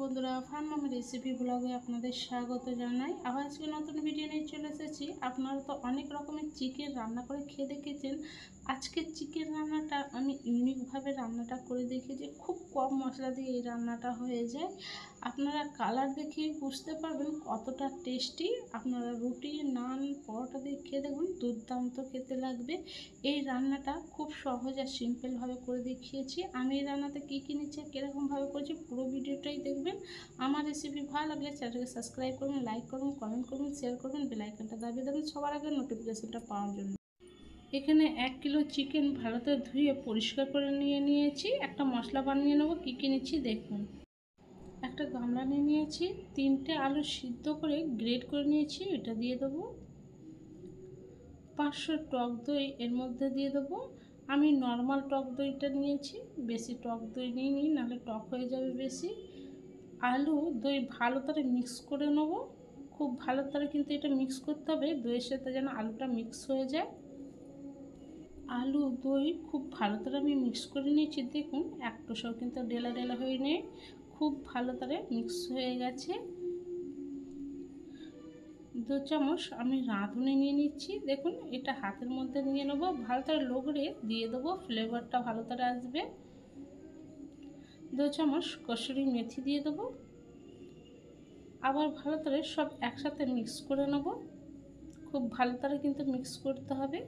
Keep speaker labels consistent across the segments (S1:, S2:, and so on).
S1: বন্ধুরা, ফার্ম মামি রেসিপি ব্লগে আপনাদের স্বাগত জানাই। আবার আজকে নতুন ভিডিও নিয়ে চলে এসেছি। আপনারা তো অনেক রকমের চিকেন রান্না করে খেয়ে দেখেছেন। আজকের চিকেন রান্নাটা আমি ইউনিকভাবে রান্নাটা করে দেখেছি। খুব কম মশলা দিয়ে এই রান্নাটা হয়ে যায়। আপনারা কালার দেখে বুঝতে পারবেন কতটা টেস্টি। আপনারা রুটি, নান, পরোটা দিয়ে খেয়ে দেখুন, দুর্দান্ত খেতে লাগবে। এই রান্নাটা খুব সহজ আর সিম্পলভাবে করে দেখিয়েছি। আমি এই রান্নাতে কী কী নিচ্ছি, কীরকমভাবে করেছি, পুরো ভিডিওটাই দেখবেন। আমার রেসিপি ভালো লাগলে চ্যানেলটাকে সাবস্ক্রাইব করবেন, লাইক করবেন, কমেন্ট করবেন, শেয়ার করবেন, বেল আইকনটা দাবিয়ে দেবেন সবার আগে নোটিফিকেশনটা পাওয়ার জন্য। এখানে 1 কিলো চিকেন ভালো করে ধুয়ে পরিষ্কার করে নিয়েছি। একটা মশলা বানিয়ে নেবো। কী কী নিচ্ছি দেখুন। একটা গামলা নিয়েছি, 3টে আলু সিদ্ধ করে গ্রেট করে নিয়েছি, এটা দিয়ে দেবো। 500 টক দই এর মধ্যে দিয়ে দেবো। আমি নর্মাল টক দইটা নিয়েছি, বেশি টক দই নিইনি, নাহলে টক হয়ে যাবে বেশি। আলু দই ভালো করে মিক্স করে নেব। খুব ভালো করে কিন্তু এটা মিক্স করতে হবে, দইয়ের সাথে যেন আলুটা মিক্স হয়ে যায়। আলু দই খুব ভালো করে আমি মিক্স করে নিয়েছি। দেখুন একটু সব কিন্তু ডেলা ডেলা হয়ে নেই, খুব ভালো করে মিক্স হয়ে গেছে। 2 চামচ আমি রাঁধুনি নিয়ে নিচ্ছি। দেখুন এটা হাতের মধ্যে নিয়ে নেব, ভালো করে লগড়ে দিয়ে দেবো, ফ্লেভারটা ভালো করে আসবে। 2 চামচ কসুরি মেথি দিয়ে দেবো। আবার ভালো করে সব একসাথে মিক্স করে নেব। খুব ভালো করে কিন্তু মিক্স করতে হবে।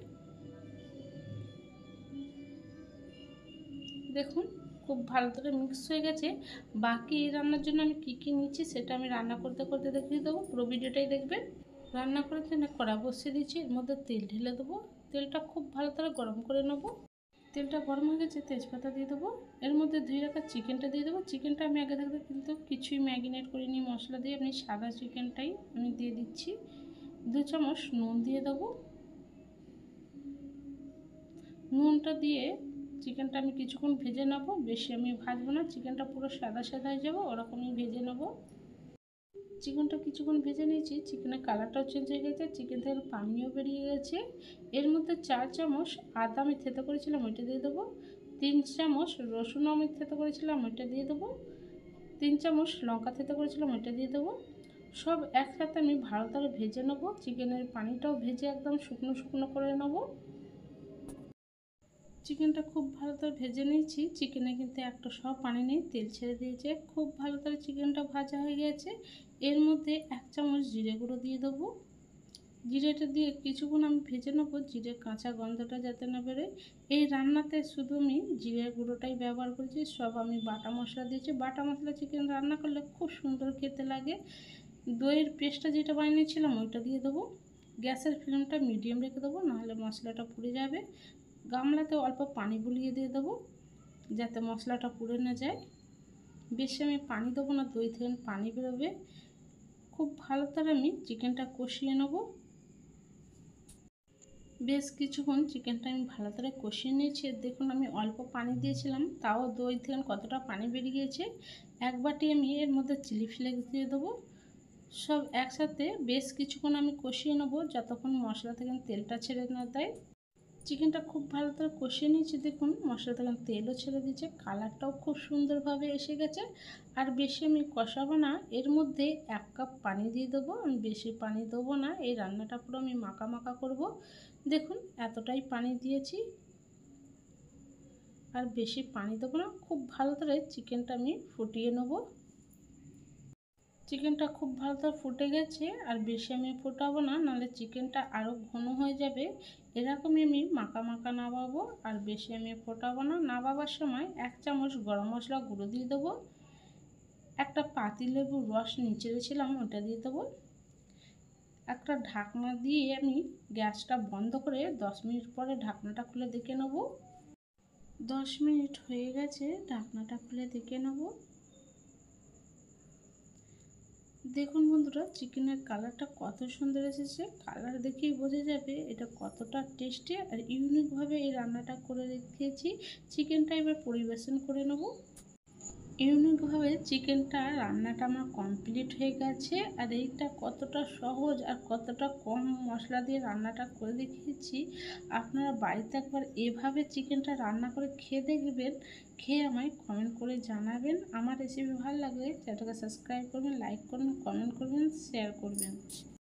S1: দেখুন খুব ভালো করে মিক্স হয়ে গেছে। বাকি রান্নার জন্য আমি কী কী নিচ্ছি সেটা আমি রান্না করতে করতে দেখিয়ে দেবো, পুরো ভিডিওটাই দেখবেন। রান্না করার জন্য কড়া বসিয়ে দিচ্ছি, এর মধ্যে তেল ঢেলে দেবো। তেলটা খুব ভালো করে গরম করে নেব। তেলটা গরম হয়ে গেছে, তেজপাতা দিয়ে দেবো। এর মধ্যে ধুয়ে রাখা চিকেনটা দিয়ে দেবো। চিকেনটা আমি আগে থাকতে কিন্তু কিছুই ম্যারিনেট করিনি মশলা দিয়ে, আমি সাদা চিকেনটাই আমি দিয়ে দিচ্ছি। 2 চামচ নুন দিয়ে দেবো। নুনটা দিয়ে চিকেনটা আমি কিছুক্ষণ ভেজে নেব, বেশি আমি ভাজবো না, চিকেনটা পুরো সাদা সাদা হয়ে যাবো, ওরকমই ভেজে নেব। চিকেনটা কিছুক্ষণ ভেজে নিয়েছি, চিকেনের কালারটাও চেঞ্জ হয়ে গেছে, চিকেন থেকে পানিও বেরিয়ে গেছে। এর মধ্যে 4 চামচ আদা আমি থেতো করেছিলাম, ওইটা দিয়ে দেবো। 3 চামচ রসুন আমি থেতো করেছিলাম, ওইটা দিয়ে দেবো। 3 চামচ লঙ্কা থেতো করেছিলাম, ওইটা দিয়ে দেবো। সব একসাথে আমি ভালো করে ভেজে নেব। চিকেনের পানিটাও ভেজে একদম শুকনো শুকনো করে নেব। চিকেনটা খুব ভালো করে ভেজে নিয়েছি, চিকেনে কিন্তু একটা সব পানি নেই, তেল ছেড়ে দিয়েছে। খুব ভালো করে চিকেনটা ভাজা হয়ে গেছে। এর মধ্যে 1 চামচ জিরে গুঁড়ো দিয়ে দেবো। জিরেটা দিয়ে কিছুক্ষণ আমি ভেজে নেবো, জিরে কাঁচা গন্ধটা যাতে না বেরোয়। এই রান্নাতে শুধু আমি জিরের গুঁড়োটাই ব্যবহার করেছি, সব আমি বাটা মশলা দিয়েছি। বাটা মশলা চিকেন রান্না করলে খুব সুন্দর খেতে লাগে। দইয়ের পেস্টটা যেটা বানিয়েছিলাম ওইটা দিয়ে দেবো। গ্যাসের ফ্লেমটা মিডিয়াম রেখে দেবো, নাহলে মশলাটা পুড়ে যাবে। গামলাতে অল্প পানি বুলিয়ে দিয়ে দেবো, যাতে মশলাটা পুড়ে না যায়। বেশি আমি পানি দেবো না, দই থেকে পানি বেরোবে। খুব ভালো করে আমি চিকেনটা কষিয়ে নেব। বেশ কিছুক্ষণ চিকেনটা আমি ভালো করে কষিয়ে নিয়েছি। দেখুন আমি অল্প পানি দিয়েছিলাম, তাও দই থেকে কতটা পানি বেরিয়ে গিয়েছে। 1 বাটি আমি এর মধ্যে চিলি ফ্লেক্স দিয়ে দেবো। সব একসাথে বেশ কিছুক্ষণ আমি কষিয়ে নেব, যতক্ষণ মশলা থেকে তেলটা ছেড়ে না দেয়। চিকেনটা খুব ভালো করে কষিয়ে নিয়েছি। দেখুন মশলা থেকে তেলও ছেড়ে দিয়েছে, কালারটাও খুব সুন্দরভাবে এসে গেছে। আর বেশি আমি কষাবো না, এর মধ্যে 1 কাপ পানি দিয়ে দেবো। আমি বেশি পানি দেবো না, এই রান্নাটা পুরো আমি মাখা মাখা করব। দেখুন এতটাই পানি দিয়েছি, আর বেশি পানি দেবো না। খুব ভালো করে চিকেনটা আমি ফুটিয়ে নেব। চিকেনটা খুব ভালো করে ফুটে গেছে, আর বেশি আমি ফোটাবো না, নাহলে চিকেনটা আরও ঘন হয়ে যাবে। এরকমই আমি মাখা মাখা নামাবো, আর বেশি আমি ফোটাবো না। নামাবার সময় 1 চামচ গরম মশলা গুঁড়ো দিয়ে দেবো। একটা পাতিলেবুর রস নিচড়েছিলাম, ওটা দিয়ে দেবো। একটা ঢাকনা দিয়ে আমি গ্যাসটা বন্ধ করে 10 মিনিট পরে ঢাকনাটা খুলে দেখে নেব। 10 মিনিট হয়ে গেছে, ঢাকনাটা খুলে দেখে নেব। দেখুন বন্ধুরা, চিকেনের কালারটা কত সুন্দর এসেছে। কালার দেখেই বোঝা যাবে এটা কতটা টেস্টি আর ইউনিকভাবে এই রান্নাটা করে রেখেছি। চিকেনটা এবার পরিবেশন করে নেব। ইউনিকভাবে চিকেনটা রান্নাটা আমার কমপ্লিট হয়ে গেছে। আর এইটা কতটা সহজ আর কতটা কম মশলা দিয়ে রান্নাটা করে দেখিয়েছি। আপনারা বাড়িতে একবার এভাবে চিকেনটা রান্না করে খেয়ে দেখবেন, খেয়ে আমায় কমেন্ট করে জানাবেন। আমার রেসিপি ভালো লাগলে চ্যানেলটাকে সাবস্ক্রাইব করবেন, লাইক করবেন, কমেন্ট করবেন, শেয়ার করবেন।